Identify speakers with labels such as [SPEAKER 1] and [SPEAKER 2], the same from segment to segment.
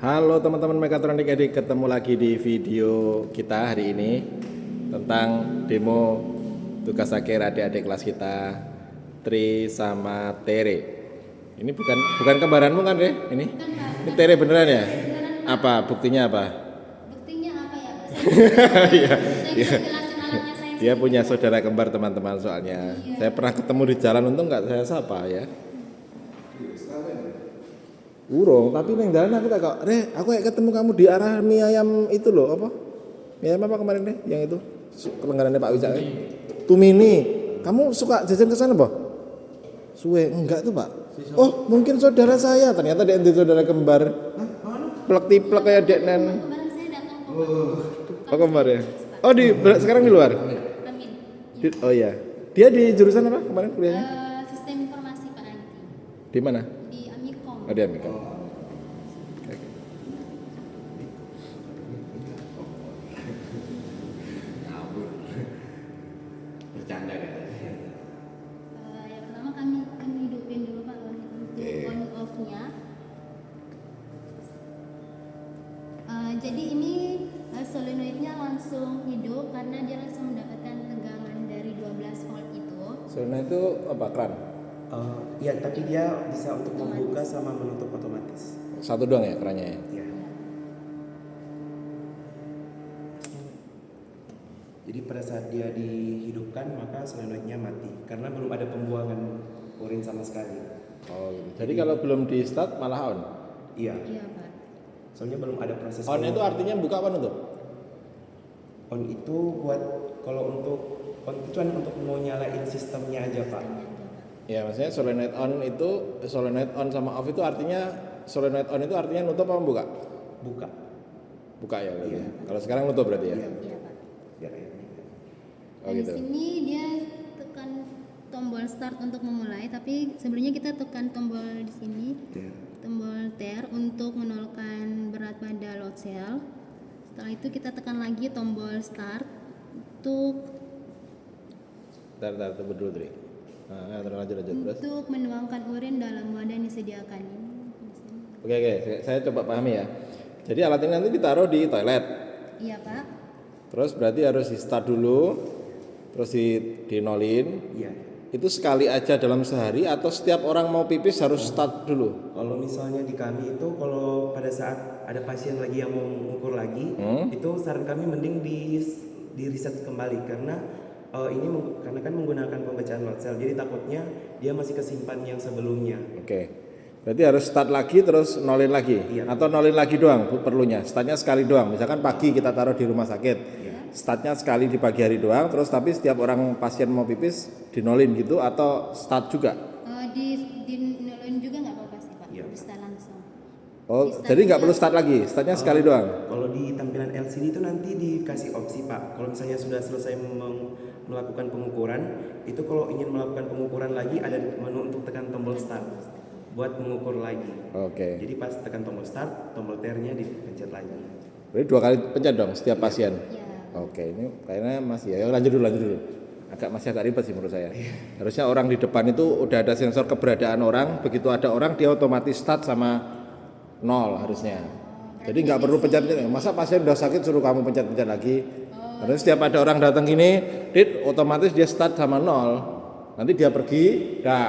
[SPEAKER 1] Halo teman-teman Mekatronik Edik, ketemu lagi di video kita hari ini tentang demo tugas akhir adik-adik kelas kita Tri sama Tere. Ini bukan kembaranmu kan, Re? Ini Tere beneran ya? Apa buktinya apa?
[SPEAKER 2] Buktinya apa ya?
[SPEAKER 1] Iya, iya.
[SPEAKER 2] Jelasin alatnya saya.
[SPEAKER 1] Dia punya saudara kembar teman-teman soalnya. Saya pernah ketemu di jalan, untung nggak saya sapa ya. Urung, tapi neng jalan aku tak kok, aku kayak ketemu kamu di arah mie ayam itu loh, apa? Mie ayam apa kemarin deh, yang itu kelenggarannya Pak Wicak. Tumini, kamu suka jajan ke sana, Boh? Suwe, enggak tuh Pak. Oh, mungkin saudara saya, ternyata dia saudara kembar. Plek-tiplek kayak dek nen.
[SPEAKER 2] Kemarin saya datang ke
[SPEAKER 1] Oh, kembar ya? Oh, sekarang di luar?
[SPEAKER 2] Amin.
[SPEAKER 1] Oh iya. Dia di jurusan apa kemarin kuliahnya?
[SPEAKER 2] Sistem informasi Pak Nanti
[SPEAKER 1] Di mana?
[SPEAKER 2] di Amikom.
[SPEAKER 1] Oh, di Amerika.
[SPEAKER 3] Bercanda kan?
[SPEAKER 2] Yang pertama kami hidupin dulu Pak untuk on off-nya. Jadi ini solenoidnya langsung hidup karena dia langsung mendapatkan tegangan dari 12 volt itu.
[SPEAKER 1] Soalnya itu apa, keran?
[SPEAKER 3] Iya, tapi dia bisa untuk membuka sama menutup otomatis.
[SPEAKER 1] Satu doang ya kerannya ya?
[SPEAKER 3] Iya. Jadi pada saat dia dihidupkan maka solenoidnya mati karena belum ada pembuangan urin sama sekali.
[SPEAKER 1] Oh, gitu. Jadi kalau belum di start malah on.
[SPEAKER 3] Iya.
[SPEAKER 2] Iya Pak.
[SPEAKER 3] Soalnya belum ada proses.
[SPEAKER 1] On itu artinya buka apa nutup?
[SPEAKER 3] On itu buat kalau untuk on itu kan untuk mau nyalain sistemnya aja Pak.
[SPEAKER 1] Ya, maksudnya solenoid on sama off itu artinya solenoid on itu artinya nutup apa buka?
[SPEAKER 3] Buka.
[SPEAKER 1] Buka ya berarti.
[SPEAKER 3] Iya.
[SPEAKER 1] Kalau sekarang nutup berarti ya.
[SPEAKER 3] Iya.
[SPEAKER 2] Iya Pak.
[SPEAKER 3] Biar airnya.
[SPEAKER 1] Oh
[SPEAKER 2] Di
[SPEAKER 1] gitu.
[SPEAKER 2] sini dia tekan tombol start untuk memulai, tapi sebelumnya kita tekan tombol di sini. Tombol TER untuk menolkan berat pada load cell. Setelah itu kita tekan lagi tombol start untuk
[SPEAKER 1] Bentar, tunggu dulu, Tri. Nah, terus lanjut terus.
[SPEAKER 2] untuk menuangkan urin dalam wadah yang disediakan.
[SPEAKER 1] Oke, saya coba pahami ya. Jadi alat ini nanti ditaruh di toilet.
[SPEAKER 2] Iya Pak.
[SPEAKER 1] Terus berarti harus di start dulu, terus dinolin.
[SPEAKER 3] Iya.
[SPEAKER 1] Itu sekali aja dalam sehari atau setiap orang mau pipis harus start dulu?
[SPEAKER 3] Kalau misalnya di kami itu kalau pada saat ada pasien lagi yang mau mengukur lagi, itu saran kami mending di riset kembali karena karena kan menggunakan pembacaan load cell, jadi takutnya dia masih kesimpan yang sebelumnya.
[SPEAKER 1] Oke. Berarti harus start lagi terus nolin lagi?
[SPEAKER 3] Iya.
[SPEAKER 1] Atau nolin lagi doang perlunya? Startnya sekali doang. Misalkan pagi kita taruh di rumah sakit.
[SPEAKER 3] Iya.
[SPEAKER 1] Startnya sekali di pagi hari doang, terus tapi setiap orang pasien mau pipis dinolin gitu atau start juga?
[SPEAKER 2] Di nolin juga nggak apa-apa sih Pak.
[SPEAKER 3] Iya.
[SPEAKER 2] Bisa langsung.
[SPEAKER 1] Oh,
[SPEAKER 2] Di start
[SPEAKER 1] jadi nggak
[SPEAKER 2] juga.
[SPEAKER 1] perlu start lagi, startnya sekali doang?
[SPEAKER 3] Kalau di tampilan LCD itu nanti dikasih opsi Pak. Kalau misalnya sudah selesai melakukan pengukuran, itu kalau ingin melakukan pengukuran lagi ada menu untuk tekan tombol start buat mengukur lagi.
[SPEAKER 1] Oke.
[SPEAKER 3] Jadi pas tekan tombol start, tombol TER-nya dipencet lagi.
[SPEAKER 1] Berarti 2 kali pencet dong setiap pasien?
[SPEAKER 2] Iya.
[SPEAKER 1] Oke, ini kayaknya masih ya. Lanjut dulu. Masih agak ribet sih menurut saya. Harusnya orang di depan itu udah ada sensor keberadaan orang, begitu ada orang dia otomatis start sama 0 harusnya. Jadi nggak perlu pencet-pencet. Masa pasien udah sakit suruh kamu pencet-pencet lagi? Karena setiap ada orang datang gini, otomatis dia start sama 0. Nanti dia pergi, nggak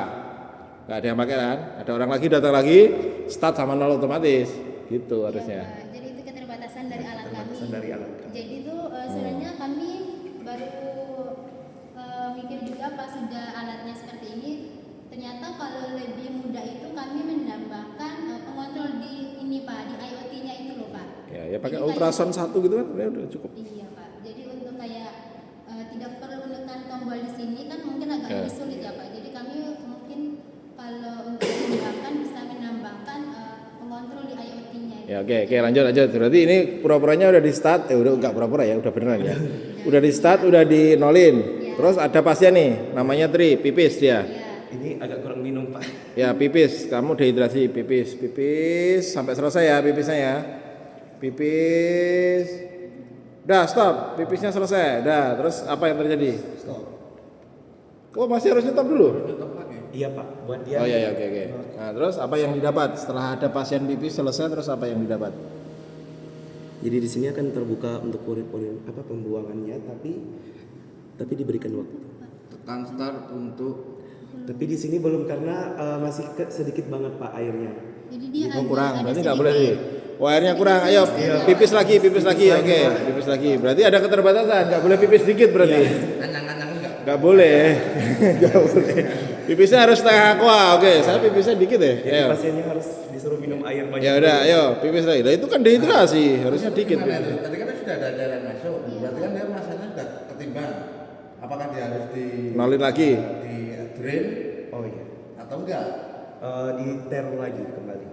[SPEAKER 1] ada yang pakai kan? Ada orang lagi datang lagi, start sama 0 otomatis. Gitu harusnya.
[SPEAKER 2] Jadi itu keterbatasan dari alat kami.
[SPEAKER 3] Keterbatasan dari alat kami.
[SPEAKER 2] Jadi itu sebenarnya kami baru mikir juga pas sudah alatnya seperti ini. Ternyata kalau lebih mudah itu kami menambahkan pengontrol di ini Pak, di IoT-nya itu loh Pak.
[SPEAKER 1] Ya pakai
[SPEAKER 2] Jadi
[SPEAKER 1] ultrasound 1 gitu kan, ya udah cukup.
[SPEAKER 2] Iya Pak. Jadi untuk kayak tidak perlu menekan tombol di sini kan mungkin agak lebih sulit ya Pak. Jadi kami mungkin kalau untuk menambahkan bisa menambahkan pengontrol di IoT-nya.
[SPEAKER 1] Ya oke, lanjut. Berarti ini pura-puranya udah di start, udah enggak pura-pura ya, udah beneran ya. Udah di start, udah dinolin. Terus ada pasien nih, namanya Tri, pipis dia.
[SPEAKER 2] Iya.
[SPEAKER 3] Ini agak kurang minum Pak.
[SPEAKER 1] Ya pipis, kamu dehidrasi, pipis sampai selesai ya pipisnya ya. Pipis. Udah stop, pipisnya selesai. Udah, terus apa yang terjadi? Stop. Oh masih harus nyetop dulu?
[SPEAKER 3] Iya Pak, buat dia.
[SPEAKER 1] Oh iya, oke. Nah, terus apa yang didapat setelah ada pasien pipis selesai, terus apa yang didapat?
[SPEAKER 3] Jadi di sini akan terbuka untuk urin pembuangannya, tapi diberikan waktu.
[SPEAKER 1] Tekan start untuk
[SPEAKER 3] Tapi di sini belum karena masih sedikit banget Pak airnya.
[SPEAKER 2] Jadi dia
[SPEAKER 1] kurang,
[SPEAKER 2] ada
[SPEAKER 1] berarti nggak
[SPEAKER 2] sedikit.
[SPEAKER 1] boleh sih. Wah, airnya kurang, ayo pipis lagi, oke, pipis lagi. Berarti ada keterbatasan, nggak boleh pipis dikit berarti.
[SPEAKER 4] Anyang-anyang enggak?
[SPEAKER 1] Nggak boleh, nggak boleh. Pipisnya harus setengah aqua, oke. Saya pipisnya dikit ya.
[SPEAKER 3] Jadi
[SPEAKER 1] Ayo.
[SPEAKER 3] pasiennya harus disuruh minum air banyak.
[SPEAKER 1] Ya udah, ayo pipis lagi. Lah itu kan dehidrasi, harusnya dikit.
[SPEAKER 4] Gimana
[SPEAKER 1] Pipis.
[SPEAKER 4] itu? Tadi kan sudah ada cairan masuk, berarti kan dia masanya sudah ketimbang. Apakah dia harus di
[SPEAKER 1] Nolin lagi.
[SPEAKER 4] di drain
[SPEAKER 3] Oh iya.
[SPEAKER 4] atau enggak?
[SPEAKER 3] Diter lagi kembali.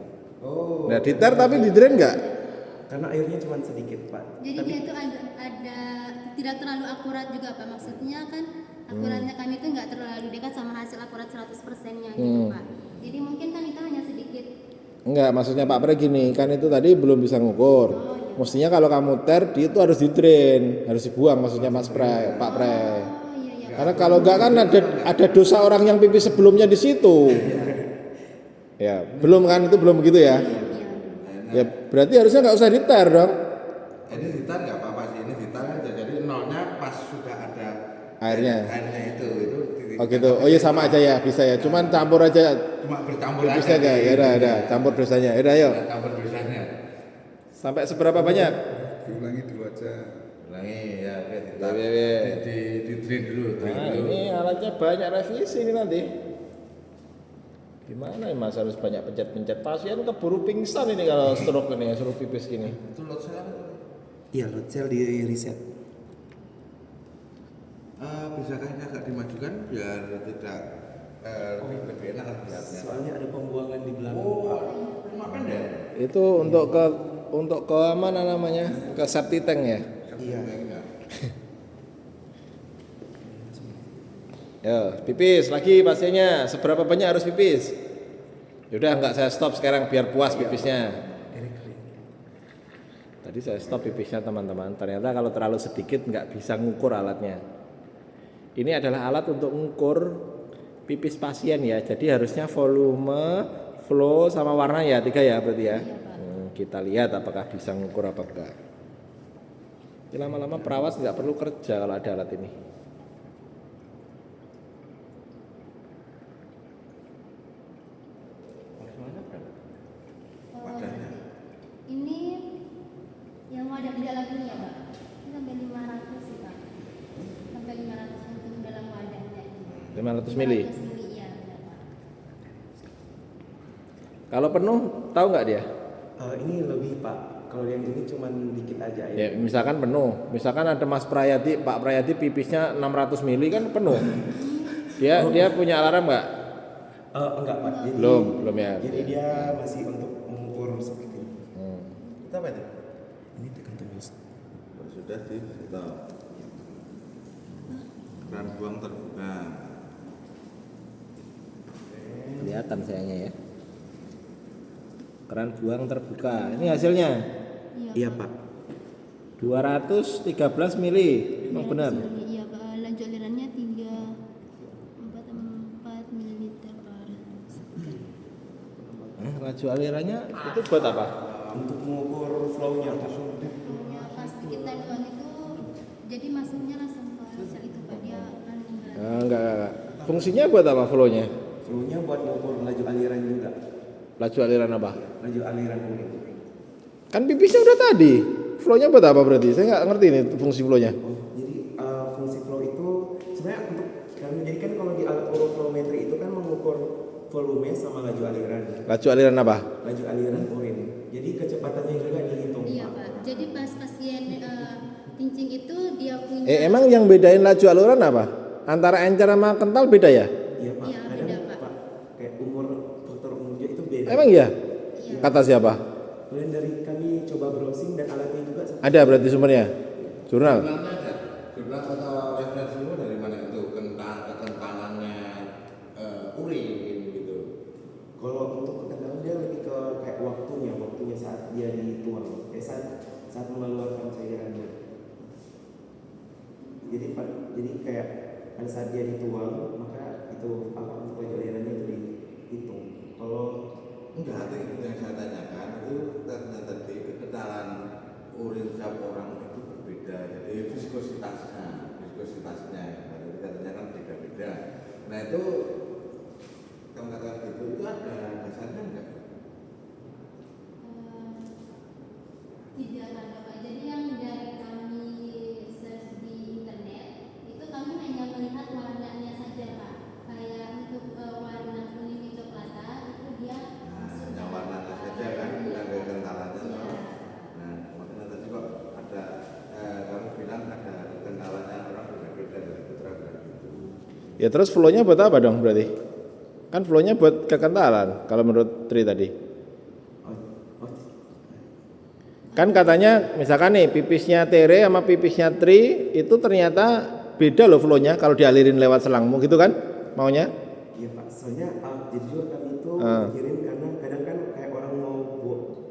[SPEAKER 4] Oh.
[SPEAKER 1] Nah, diter tapi di drain nggak?
[SPEAKER 3] Karena airnya cuma sedikit Pak.
[SPEAKER 2] Jadi dia itu ada tidak terlalu akurat juga Pak. Maksudnya kan akuratnya kami itu nggak terlalu dekat sama hasil akurat 100%-nya gitu Pak. Jadi mungkin kan itu hanya sedikit.
[SPEAKER 1] Enggak, maksudnya Pak Pre gini, kan itu tadi belum bisa ngukur. Mestinya kalau kamu ter, dia itu harus di drain, harus dibuang maksudnya Mas Pre, Pak Pre.
[SPEAKER 2] Oh iya.
[SPEAKER 1] Karena kalau enggak kan ada dosa orang yang pipis sebelumnya di situ. Ya, belum kan itu belum begitu ya. Ya, berarti harusnya nggak usah diter dong.
[SPEAKER 4] Ini ditar nggak apa-apa sih, ini ditar kan jadi nolnya pas sudah ada
[SPEAKER 1] Airnya.
[SPEAKER 4] airnya itu
[SPEAKER 1] Oh gitu. Oh iya sama aja ya, bisa ya. Cuman campur aja
[SPEAKER 4] cuma bercampur
[SPEAKER 1] pipisnya aja. Ya udah, campur dosanya. Ya udah, ayo.
[SPEAKER 4] campur dosanya.
[SPEAKER 1] Sampai seberapa banyak?
[SPEAKER 5] Diulangi dulu aja.
[SPEAKER 4] Ulangi ya, oke ditar.
[SPEAKER 1] Ya.
[SPEAKER 4] Di drain dulu, drain
[SPEAKER 1] Nah,
[SPEAKER 4] dulu.
[SPEAKER 1] ini alatnya banyak revisi ini nanti. Gimana ya Mas harus banyak pencet-pencet, pasien keburu pingsan ini kalau stroke ini, suruh pipis gini.
[SPEAKER 4] Itu lot saya
[SPEAKER 3] Iya, load cell di reset.
[SPEAKER 4] bisakah ini agak dimajukan biar tidak lebih enak lah dilihatnya.
[SPEAKER 3] Soalnya ada pembuangan di belakang.
[SPEAKER 4] Oh, cuma pendek.
[SPEAKER 1] Itu untuk ke mana namanya? Ke septic tank ya.
[SPEAKER 3] Iya.
[SPEAKER 1] Ya, pipis lagi pasiennya. Seberapa banyak harus pipis? Yaudah nggak saya stop sekarang biar puas pipisnya. Tadi saya stop pipisnya teman-teman. Ternyata kalau terlalu sedikit nggak bisa ngukur alatnya. Ini adalah alat untuk mengukur pipis pasien ya. Jadi harusnya volume, flow sama warna ya 3 ya berarti ya. Kita lihat apakah bisa mengukur apa enggak. Ini lama-lama perawat nggak perlu kerja kalau ada alat ini.
[SPEAKER 4] Wadahnya.
[SPEAKER 2] Ini yang wadah di dalam ini ya Pak. Ini sampai 500 sih Pak. Sampai 500 untuk dalam wadahnya ini.
[SPEAKER 1] 500 mili.
[SPEAKER 2] 500 mili ya benar, Pak.
[SPEAKER 1] Kalau penuh tahu nggak dia?
[SPEAKER 3] Ini lebih Pak. Kalau yang ini cuma dikit aja
[SPEAKER 1] Ya, misalkan penuh. Misalkan ada Mas Prayadi, Pak Prayadi pipisnya 600 mili kan penuh. Dia punya alarm nggak?
[SPEAKER 3] Enggak Pak. Jadi,
[SPEAKER 1] Belum ya.
[SPEAKER 3] Jadi dia masih untuk mengukur seperti ini.
[SPEAKER 4] Itu apa itu?
[SPEAKER 3] Ini tekan tombol.
[SPEAKER 4] Sudah di stop. Keran buang terbuka.
[SPEAKER 1] Kelihatan sayangnya ya. Keran buang terbuka. Ini hasilnya
[SPEAKER 3] Iya Pak.
[SPEAKER 1] 213 mili. Emang benar?
[SPEAKER 2] Iya Pak. Laju alirannya 4 mililiter per second.
[SPEAKER 1] Laju alirannya itu buat apa?
[SPEAKER 3] Untuk mengukur flow-nya Pak.
[SPEAKER 2] Flownya pas kita doang itu jadi masuknya langsung ke sel itu Pak. Dia kan
[SPEAKER 1] Enggak. Fungsinya buat apa flow-nya?
[SPEAKER 3] Flow-nya buat mengukur laju aliran juga.
[SPEAKER 1] Laju aliran apa?
[SPEAKER 3] Laju aliran urin.
[SPEAKER 1] Kan pipisnya udah tadi. Flow-nya buat apa berarti? Saya nggak ngerti nih fungsi flow-nya.
[SPEAKER 3] Jadi fungsi flow itu sebenarnya untuk jadi kan kalau di alat uroflowmetri itu kan mengukur volume sama laju aliran.
[SPEAKER 1] Laju aliran apa?
[SPEAKER 3] Laju aliran urin. Jadi kecepatannya juga dihitung.
[SPEAKER 2] Iya Pak. Jadi pas pasien kencing itu dia punya
[SPEAKER 1] Emang yang bedain laju aliran apa? Antara encer sama kental beda ya?
[SPEAKER 3] Iya Pak.
[SPEAKER 2] Iya,
[SPEAKER 3] Kadang
[SPEAKER 2] beda, Pak.
[SPEAKER 3] Kayak umur faktor umurnya itu beda.
[SPEAKER 1] Emang ya?
[SPEAKER 2] Iya.
[SPEAKER 1] Kata siapa?
[SPEAKER 3] Kemudian dari kami coba browsing dan alatnya juga
[SPEAKER 1] Ada berarti sumbernya? Jurnal?
[SPEAKER 4] Jurnalnya ada. Jurnal atau referensimu dari mana itu? Kekentalannya urin gitu.
[SPEAKER 3] kalau untuk kekentalan dia lebih ke kayak waktunya saat dia dituang, saat mengeluarkan cairannya. Jadi Pak, jadi kayak pada saat dia dituang maka itu apa untuk laju alirannya itu dihitung. Kalau
[SPEAKER 4] Enggak, itu yang saya tanyakan itu tadi kekentalan urin setiap orang itu berbeda. Jadi viskositasnya, jadi katanya kan beda-beda. Nah itu kata-kata itu ada dasarnya enggak?
[SPEAKER 2] Tidak ada Pak. Jadi yang dari kami search di internet itu kami hanya melihat warnanya saja Pak. Kayak untuk warna kuning kecoklatan itu dia
[SPEAKER 4] Hanya warnanya saja kan, bukan kekentalannya.
[SPEAKER 2] Iya.
[SPEAKER 4] Nah, makanya tadi kok ada kamu bilang ada kekentalannya orang berbeda dari putra gitu.
[SPEAKER 1] Ya terus flow-nya buat apa dong berarti? Kan flow-nya buat kekentalan kalau menurut Tri tadi. Kan katanya misalkan nih pipisnya Tere sama pipisnya Tri itu ternyata beda loh flow-nya kalau dialirin lewat selangmu gitu kan maunya?
[SPEAKER 3] iya Pak, soalnya jadi juga kami itu kirim karena kadang kan kayak orang mau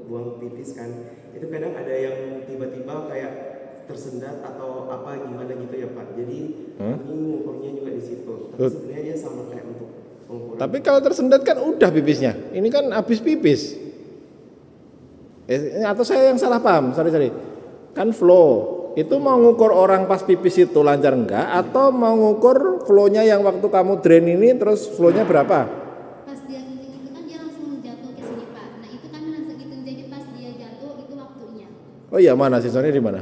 [SPEAKER 3] buang pipis kan, itu kadang ada yang tiba-tiba kayak tersendat atau apa gimana gitu ya Pak. Jadi kami ngukurnya juga di situ. Tapi sebenarnya dia sama kayak untuk pengukuran.
[SPEAKER 1] Tapi kalau tersendat kan udah pipisnya. Ini kan habis pipis. Atau saya yang salah paham? Sorry. Kan flow itu mau ngukur orang pas pipis itu lancar enggak atau mau ngukur flow-nya yang waktu kamu drain ini terus flow-nya berapa?
[SPEAKER 2] pas dia kencing itu kan dia langsung jatuh ke sini Pak. Nah itu kami langsung hitung jadi pas dia jatuh itu waktunya.
[SPEAKER 1] Oh iya, mana sensornya di mana?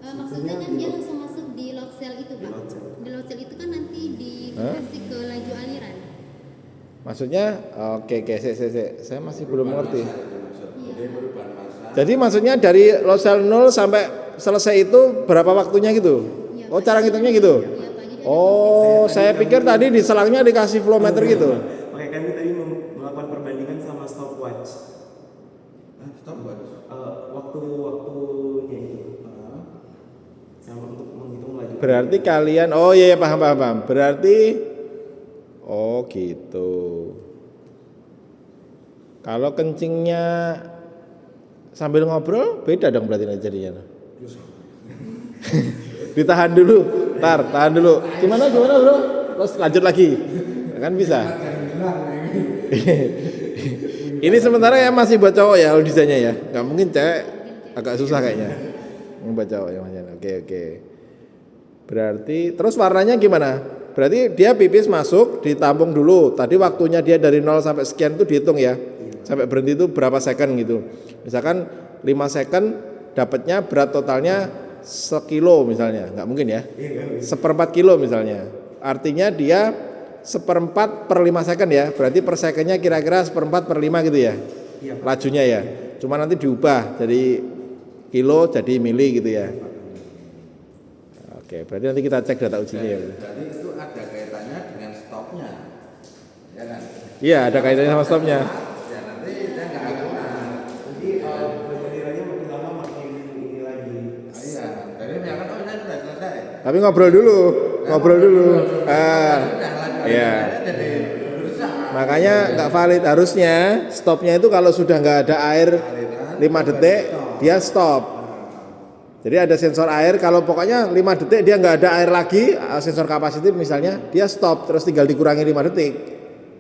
[SPEAKER 2] Maksudnya kan dia langsung masuk di load cell itu Pak.
[SPEAKER 3] load cell.
[SPEAKER 2] Di load cell itu kan nanti dikonversi ke laju aliran.
[SPEAKER 1] Maksudnya oke, saya masih belum mengerti.
[SPEAKER 4] Jadi perubahan massa.
[SPEAKER 1] Jadi maksudnya dari load cell 0 sampai selesai itu berapa waktunya gitu?
[SPEAKER 2] Iya,
[SPEAKER 1] Oh,
[SPEAKER 2] Pak.
[SPEAKER 1] cara ngitungnya gitu?
[SPEAKER 2] Iya Pak. Jadi ada
[SPEAKER 1] Oh, saya pikir tadi di selangnya dikasih flow meter gitu.
[SPEAKER 3] Makanya kami tadi melakukan perbandingan sama stopwatch.
[SPEAKER 4] Stopwatch.
[SPEAKER 3] Waktunya itu sama untuk menghitung laju.
[SPEAKER 1] Berarti kalian, oh iya paham. Berarti, oh gitu. Kalau kencingnya sambil ngobrol, beda dong berarti jadinya. Ditahan dulu, tahan dulu. Gimana bro? Terus lanjut lagi, kan bisa. Ini sementara ya masih buat cowok ya desainnya ya, nggak mungkin cewek, agak susah kayaknya. Ini buat cowok ya mas. Oke. Berarti terus warnanya gimana? Berarti dia pipis masuk, ditampung dulu. Tadi waktunya dia dari 0 sampai sekian itu dihitung ya. Sampai berhenti itu berapa second gitu. Misalkan 5 second dapatnya berat totalnya 1 kilo misalnya, nggak mungkin ya. 1/4 kilo misalnya. Artinya dia 1/4 per 5 second ya. Berarti per secondnya kira-kira 1/4 per 5 gitu ya.
[SPEAKER 3] Iya, Pak.
[SPEAKER 1] Lajunya ya. Cuma nanti diubah jadi kilo jadi mili gitu ya. Oke, berarti nanti kita cek data ujinya ya.
[SPEAKER 4] Jadi itu ada kaitannya dengan stopnya, ya kan?
[SPEAKER 1] Iya, ada kaitannya sama stopnya.
[SPEAKER 4] Ya nanti dia nggak akurat.
[SPEAKER 3] Jadi pembeliannya makin lama makin ini lagi.
[SPEAKER 4] Iya, jadi misalkan oh saya sudah selesai.
[SPEAKER 1] Tapi ngobrol dulu. Iya.
[SPEAKER 4] Jadi berusaha.
[SPEAKER 1] Makanya nggak valid, harusnya stopnya itu kalau sudah nggak ada air 5 detik dia stop. Jadi ada sensor air, kalau pokoknya 5 detik dia nggak ada air lagi, sensor kapasitif misalnya, dia stop terus tinggal dikurangi 5 detik.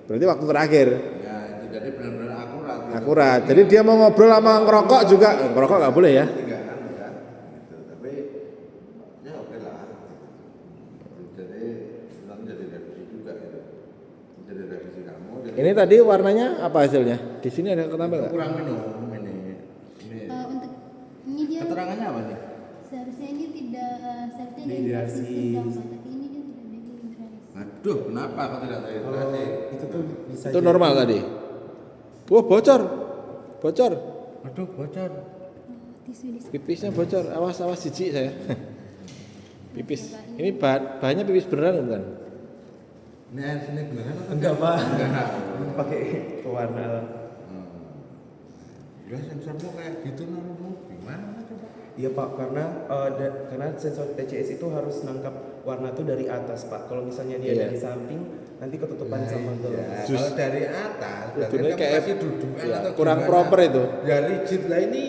[SPEAKER 1] Berarti waktu terakhir.
[SPEAKER 4] Ya itu jadi benar-benar akurat. Gitu.
[SPEAKER 1] Akurat. Jadi dia mau ngobrol sama ngerokok juga, ngerokok nggak boleh ya.
[SPEAKER 4] Tidak kan ya. Gitu. Tapi ya oke lah. Jadi nanti jadi revisi juga gitu. Jadi revisi kamu. Jadi
[SPEAKER 1] Ini tadi warnanya apa hasilnya? Di sini ada ketambel nggak?
[SPEAKER 4] kurang minum ini.
[SPEAKER 2] untuk ini dia
[SPEAKER 4] Keterangannya apa nih?
[SPEAKER 2] seharusnya ini tidak seharusnya
[SPEAKER 3] Dehidrasi.
[SPEAKER 2] sedang Pak, tapi ini dia tidak dehidrasi.
[SPEAKER 4] Aduh, kenapa kok tidak terhidrasi?
[SPEAKER 3] Itu tuh bisa
[SPEAKER 1] Itu normal tadi. Wah, bocor.
[SPEAKER 4] Aduh, bocor.
[SPEAKER 2] Tisu di sini.
[SPEAKER 1] Pipisnya bocor. Awas jijik saya. Pipis. Ini bahannya pipis beneran bukan?
[SPEAKER 4] Ini air sini beneran apa?
[SPEAKER 3] Enggak, Pak.
[SPEAKER 4] Enggak.
[SPEAKER 3] Pakai pewarna alam.
[SPEAKER 4] Ya sensormu kayak gitu namamu gimana coba?
[SPEAKER 3] Iya Pak, karena sensor TCS itu harus nangkap warna tuh dari atas Pak. Kalau misalnya dia
[SPEAKER 1] Iya.
[SPEAKER 3] dari samping nanti ketutupan sama
[SPEAKER 4] Ya,
[SPEAKER 3] gelas.
[SPEAKER 4] kalau dari atas berarti
[SPEAKER 1] Kudune
[SPEAKER 4] kamu
[SPEAKER 1] kayak
[SPEAKER 4] kasih dudukan
[SPEAKER 1] iya,
[SPEAKER 4] atau
[SPEAKER 1] kurang
[SPEAKER 4] gimana?
[SPEAKER 1] proper itu.
[SPEAKER 4] Ya rigid lah ini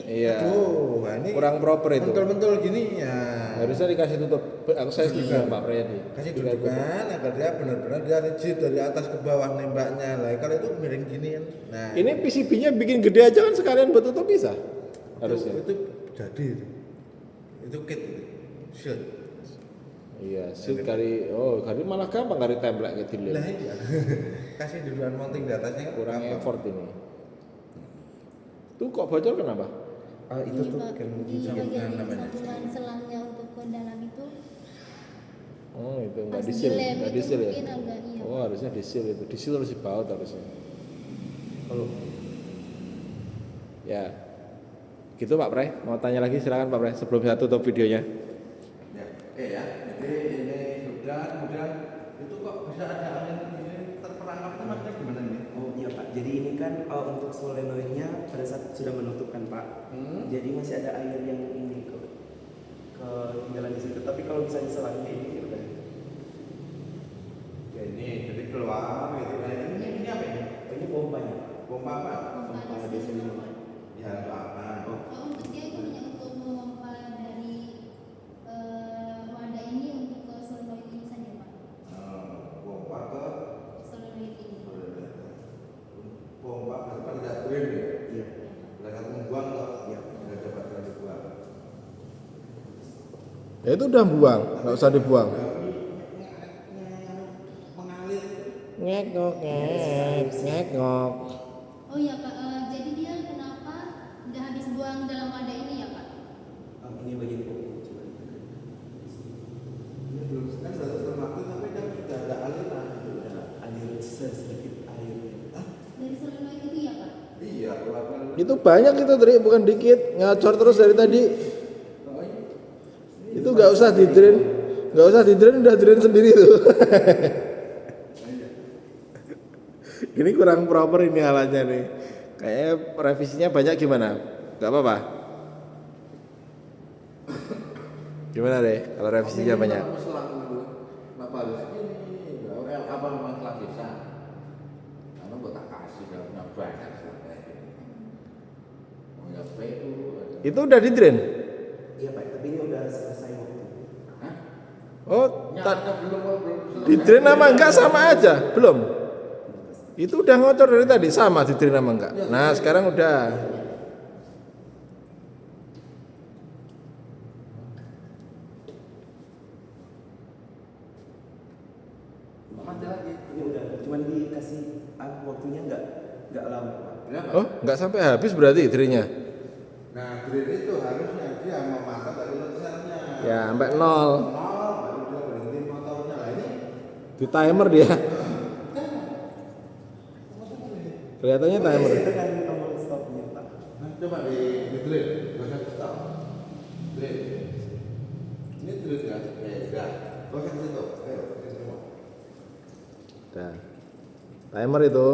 [SPEAKER 1] Iya.
[SPEAKER 4] aduh, nah ini
[SPEAKER 1] Kurang proper itu.
[SPEAKER 4] mentul-mentul gini ya.
[SPEAKER 1] Harusnya dikasih tutup. Aku saya setuju sama Pak Priyadi.
[SPEAKER 4] Kasih dudukan agar dia benar-benar dia rigid dari atas ke bawah nembaknya. Lah kalau itu miring gini kan. Nah,
[SPEAKER 1] Ini PCB-nya bikin gede aja kan sekalian buat tutup bisa. Harusnya.
[SPEAKER 4] itu jadi itu. Itu kit itu. Shoot.
[SPEAKER 1] Iya, shoot kali malah gampang kali template gitu
[SPEAKER 4] Lah iya. Kasih dudukan mounting di atasnya kan
[SPEAKER 1] kurang
[SPEAKER 4] gampang.
[SPEAKER 1] effort ini. Tuh kok bocor kenapa?
[SPEAKER 3] Itu
[SPEAKER 2] Ini
[SPEAKER 3] tuh
[SPEAKER 2] Pak,
[SPEAKER 3] kan
[SPEAKER 2] di bagian
[SPEAKER 4] namanya.
[SPEAKER 2] sambungan selangnya untuk ke dalam itu
[SPEAKER 1] Oh itu nggak
[SPEAKER 2] pas
[SPEAKER 1] disil,
[SPEAKER 2] dilem
[SPEAKER 1] nggak
[SPEAKER 2] itu
[SPEAKER 1] disil ya?
[SPEAKER 2] mungkin agak iya.
[SPEAKER 1] Oh harusnya disil itu, disil harus dibaut harusnya.
[SPEAKER 3] kalau
[SPEAKER 1] Ya, gitu Pak Pre. Mau tanya lagi silakan Pak Pre sebelum saya tutup videonya.
[SPEAKER 4] Ya, oke ya. Jadi ini sudah kemudian itu kok bisa ada angin ini terperangkap itu maksudnya gimana nih?
[SPEAKER 3] oh iya Pak. Jadi ini kan untuk solenoidnya pada saat sudah menutupkan Pak. Jadi masih ada air yang ini ke tinggalan di situ. Tapi kalau misalnya selangnya ini udah
[SPEAKER 4] Ya ini jadi keluar gitu. Nah ini apa ini?
[SPEAKER 3] ini pompanya.
[SPEAKER 4] Pompa apa?
[SPEAKER 3] Pompa desalinnya.
[SPEAKER 4] Ya apa?
[SPEAKER 2] Oh, untuk dia itu hanya untuk memompa dari wadah ini untuk ke solenoid ini saja Pak.
[SPEAKER 4] Pompa ke
[SPEAKER 2] Solenoid ini.
[SPEAKER 4] pompa berarti kan ada drain ya?
[SPEAKER 3] Iya.
[SPEAKER 4] Ada satu membuang kok?
[SPEAKER 3] Iya.
[SPEAKER 4] Ada dapat dari buang.
[SPEAKER 1] Ya itu udah buang, nggak usah dibuang.
[SPEAKER 4] Mengalir.
[SPEAKER 1] Ngek ngok ngek ngok.
[SPEAKER 2] Oh iya Pak, jadi dia kenapa udah habis buang dalam wadah ini ya Pak?
[SPEAKER 3] Ini bagian pompa. Coba
[SPEAKER 4] Ini belum kan sudah termaktu tapi kan sudah ada aliran.
[SPEAKER 3] alir sedikit air.
[SPEAKER 2] Dari solenoid itu ya Pak?
[SPEAKER 4] Iya, keluarkan.
[SPEAKER 1] Itu banyak itu Tri, bukan dikit. Ngacor terus dari tadi. Itu nggak usah di drain, udah drain sendiri tuh. Ini kurang proper ini alatnya nih. Kayaknya revisinya banyak gimana? Gak apa-apa. Gimana deh kalau revisinya banyak?
[SPEAKER 4] Selang dulu. Kenapa harus ini? Apa memang telah bisa? Karena buat tak kasih kalau punya banyak selesai. Mau ya PU.
[SPEAKER 1] Itu udah di drain?
[SPEAKER 3] Iya Pak, tapi ini udah selesai waktu.
[SPEAKER 4] Hah?
[SPEAKER 1] Oh,
[SPEAKER 4] Nyata belum
[SPEAKER 1] di drain sama enggak sama aja? Belum? Itu udah ngocor dari tadi, sama di drain sama enggak? Nah sekarang udah.
[SPEAKER 4] Mati lagi.
[SPEAKER 3] Ini udah, cuman dikasih waktunya nggak lama Pak.
[SPEAKER 4] Berapa?
[SPEAKER 1] Oh, enggak sampai habis berarti drainnya?
[SPEAKER 4] Nah, drain itu harusnya dia memakan dari lensernya.
[SPEAKER 1] Ya, sampai 0.
[SPEAKER 4] Nol, baru dia berhenti motornya. Lah ini
[SPEAKER 1] Di timer dia. Kelihatannya timer.
[SPEAKER 3] Itu kan tombol stopnya Pak.
[SPEAKER 4] nah, coba di drain, proses stop. Drain. Ini drain ya? Enggak. Proses itu. Ayo, proses itu.
[SPEAKER 1] Nah, timer itu.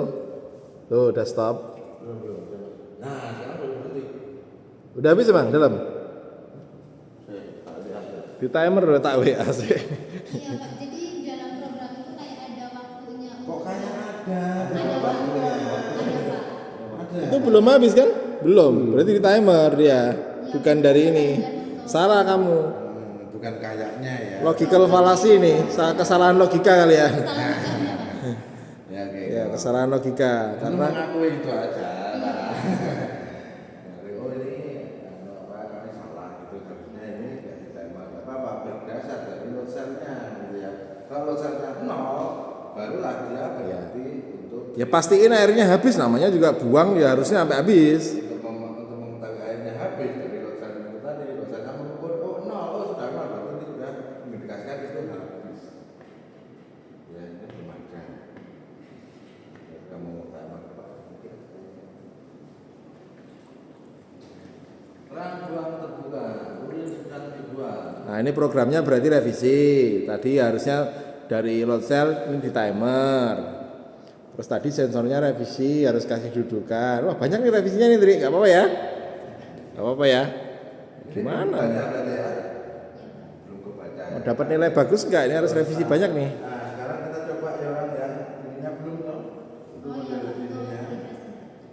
[SPEAKER 1] Tuh, udah stop.
[SPEAKER 4] Belum. Coba. Nah, sekarang baru berhenti.
[SPEAKER 1] Udah habis Bang, dalam.
[SPEAKER 4] Tak ada.
[SPEAKER 1] Di timer udah tak WA sih.
[SPEAKER 2] Iya Pak, jadi dalam program itu kayak ada waktunya
[SPEAKER 4] Kok
[SPEAKER 2] untuk
[SPEAKER 4] kayak ada?
[SPEAKER 2] ada Pak.
[SPEAKER 4] Ada.
[SPEAKER 1] Itu belum habis kan? Belum. Berarti di timer dia. Bukan dari ini. Salah kamu.
[SPEAKER 4] Bukan kayaknya ya.
[SPEAKER 1] Logical fallacy ini. Kesalahan logika kali ya.
[SPEAKER 4] Ya, oke.
[SPEAKER 1] Ya, kesalahan logika.
[SPEAKER 4] Karena
[SPEAKER 1] Karena
[SPEAKER 4] mengakui itu aja lah. Oh ini kami salah gitu harusnya ini nggak diterima apa berdasar dari loselnya gitu ya. Kalau loselnya nol, barulah dia berarti untuk
[SPEAKER 1] ya pastiin airnya habis, namanya juga buang ya harusnya sampai habis.
[SPEAKER 4] untuk mengetahui airnya habis dari loselnya itu tadi loselnya mengukur nol, sudah nol berarti ini sudah mengindikasikan itu habis. Ya ini belum ada. Kamu tamat Pak. Terang buang terbuka, urin sedang dibuang.
[SPEAKER 1] Nah ini programnya berarti revisi. Tadi harusnya dari load cell ini di timer. Terus tadi sensornya revisi, harus kasih dudukan. Wah banyak nih revisinya nih Tri, gak apa-apa ya? Gak apa-apa ya? Gimana?
[SPEAKER 4] Baca ada ya? Belum kebaca.
[SPEAKER 1] dapat nilai bagus enggak? Ini harus revisi banyak nih.
[SPEAKER 4] Nah, sekarang kita coba yang ininya belum dong. Itu model ininya.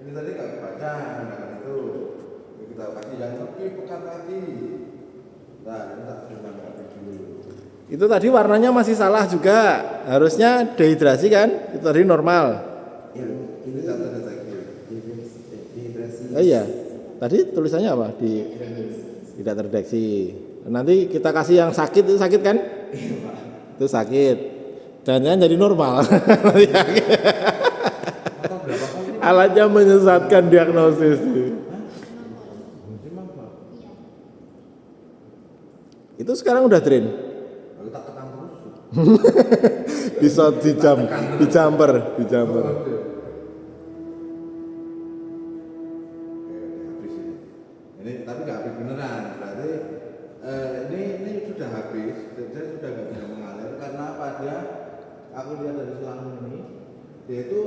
[SPEAKER 4] Ini tadi nggak kebaca, nah itu. Ini kita kasih yang lebih pekat lagi. Nah, ini tak coba nggak dulu.
[SPEAKER 1] Itu tadi warnanya masih salah juga. Harusnya dehidrasi kan? Itu tadi normal.
[SPEAKER 3] Yang ini
[SPEAKER 4] Tidak terdeteksi.
[SPEAKER 3] dehidrasi.
[SPEAKER 1] Oh iya. Tadi tulisannya apa? Tidak terdeteksi. Nanti kita kasih yang sakit, itu sakit kan? Itu sakit. Jangan jadi normal. Alatnya menyesatkan diagnosis. Itu sekarang udah drain.
[SPEAKER 4] Lalu tak tekan terus.
[SPEAKER 1] Bisa dijamper.
[SPEAKER 4] Oke, habis ini. Ini tapi nggak habis beneran. Berarti ini sudah habis. Saya sudah nggak bisa mengalir karena pada aku lihat dari selang ini, dia itu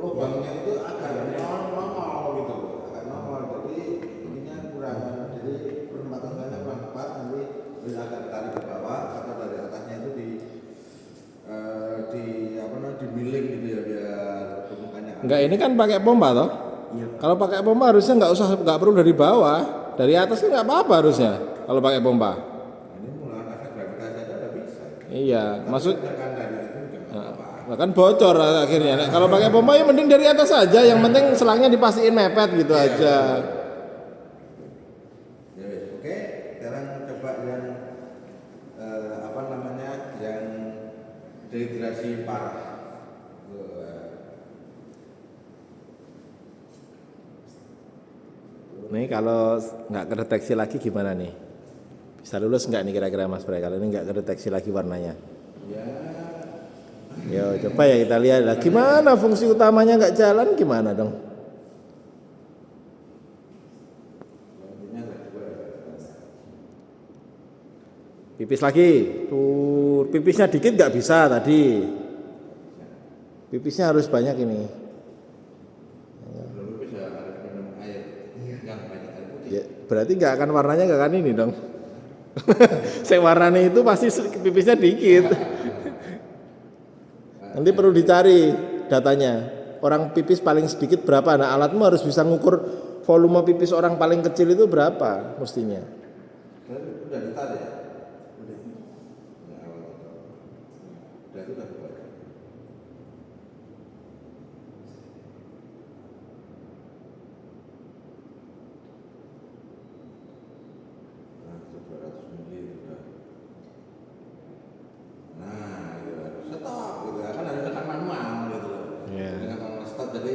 [SPEAKER 4] lubangnya itu agak normal gitu loh, agak normal. Jadi ininya kurang, jadi penempatan saya kurang tepat. Nanti agak ditarik ke bawah atau dari atasnya itu di apa namanya di milling gitu ya biar permukaannya.
[SPEAKER 1] Enggak, ini kan pakai pompa toh?
[SPEAKER 3] Iya.
[SPEAKER 1] Kalau pakai pompa harusnya nggak perlu dari bawah, dari atas kan nggak apa-apa harusnya. Kalau pakai pompa.
[SPEAKER 4] Ini menggunakan efek gravitasi aja udah bisa.
[SPEAKER 1] Iya, maksud
[SPEAKER 4] Kan dari itu juga nggak apa-apa.
[SPEAKER 1] nah, kan bocor akhirnya. Nah, kalau pakai pompa ya mending dari atas aja, yang penting selangnya dipastiin mepet gitu aja.
[SPEAKER 4] Ya wes, oke. Sekarang coba yang apa namanya yang dehidrasi parah.
[SPEAKER 1] Nih kalau nggak kedeteksi lagi gimana nih? Bisa lulus nggak nih kira-kira Mas Bray? Kalau ini nggak kedeteksi lagi warnanya?
[SPEAKER 4] Ya,
[SPEAKER 1] Yo coba ya kita lihat lah. Gimana fungsi utamanya nggak jalan gimana dong?
[SPEAKER 4] intinya nggak coba.
[SPEAKER 1] Pipis lagi. Tuh pipisnya dikit nggak bisa tadi. Pipisnya harus banyak ini.
[SPEAKER 4] Belum bisa harus minum air yang banyak air putih.
[SPEAKER 1] Ya, berarti nggak akan warnanya nggak akan ini dong. Saya warnanya itu pasti pipisnya dikit. Nanti perlu dicari datanya. Orang pipis paling sedikit berapa? Nah alatmu harus bisa ngukur volume pipis orang paling kecil itu berapa mestinya.
[SPEAKER 4] Udah ditarik ya? Udah. Ya, awal. Udah itu udah dibuat. Nah, itu 200 mili udah. Nah, itu harus stop gitu ya. Kan harus tekan manual gitu loh.
[SPEAKER 1] Iya.
[SPEAKER 4] Dengan manual stop jadi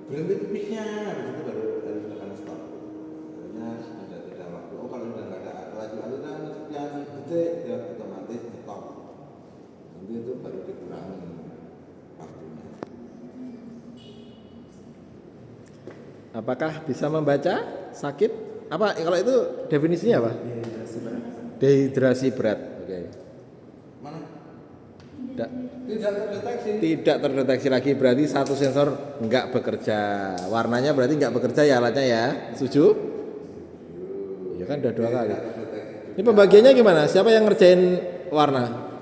[SPEAKER 4] berhenti pipisnya, habis itu baru harus tekan stop. Akhirnya ada tidak waktu. Oh kalau udah nggak ada laju aliran sekian detik, ya otomatis stop. Nanti itu baru dikurangi waktunya.
[SPEAKER 1] Apakah bisa membaca sakit? Apa kalau itu definisinya apa?
[SPEAKER 3] Dehidrasi berat.
[SPEAKER 1] Dehidrasi berat. Oke.
[SPEAKER 4] Mana?
[SPEAKER 1] Tidak,
[SPEAKER 4] Tidak terdeteksi.
[SPEAKER 1] tidak terdeteksi lagi berarti satu sensor nggak bekerja. Warnanya berarti nggak bekerja ya alatnya ya. Setuju? Ya kan udah 2 kali. Ini pembagiannya gimana? Siapa yang ngerjain warna?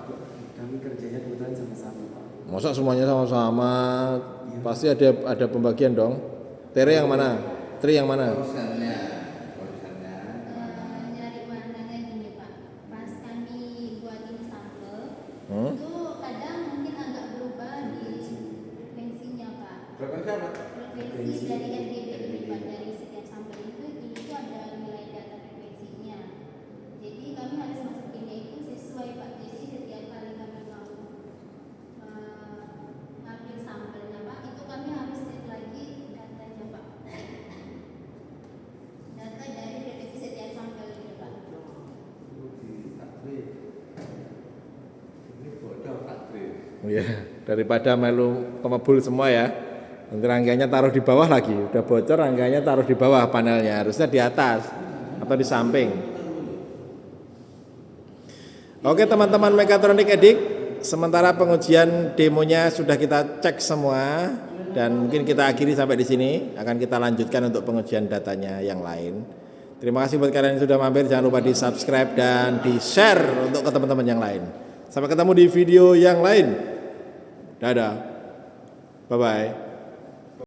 [SPEAKER 3] Kami kerjanya kebetulan sama-sama, Pak.
[SPEAKER 1] Masa semuanya sama-sama? Pasti ada pembagian dong. Tere yang mana? Tri yang mana?
[SPEAKER 4] Konsennya.
[SPEAKER 2] Nyari warnanya gini Pak, pas kami buatin sampel
[SPEAKER 1] Hmm?
[SPEAKER 2] itu kadang mungkin agak berubah di frekuensinya Pak.
[SPEAKER 4] Frekuensi apa?
[SPEAKER 2] Frekuensi dari RGB ini Pak, dari setiap sampel itu ada nilai data frekuensinya. Jadi kami harus masukinnya itu sesuai Pak. Jadi setiap kali kami mau ngambil sampelnya Pak, itu kami harus set lagi datanya Pak. Data dari frekuensi setiap sampel itu Pak.
[SPEAKER 4] Ini bocor Patri.
[SPEAKER 1] Iya, daripada melu pemebul semua ya. Nanti rangkaiannya taruh di bawah lagi. Udah bocor rangkaiannya taruh di bawah panelnya. Harusnya di atas atau di samping. Oke teman-teman Mechatronic Edik, sementara pengujian demonya sudah kita cek semua dan mungkin kita akhiri sampai di sini. Akan kita lanjutkan untuk pengujian datanya yang lain. Terima kasih buat kalian yang sudah mampir. Jangan lupa di subscribe dan di share untuk ke teman-teman yang lain. Sampai ketemu di video yang lain. Dadah. Bye-bye.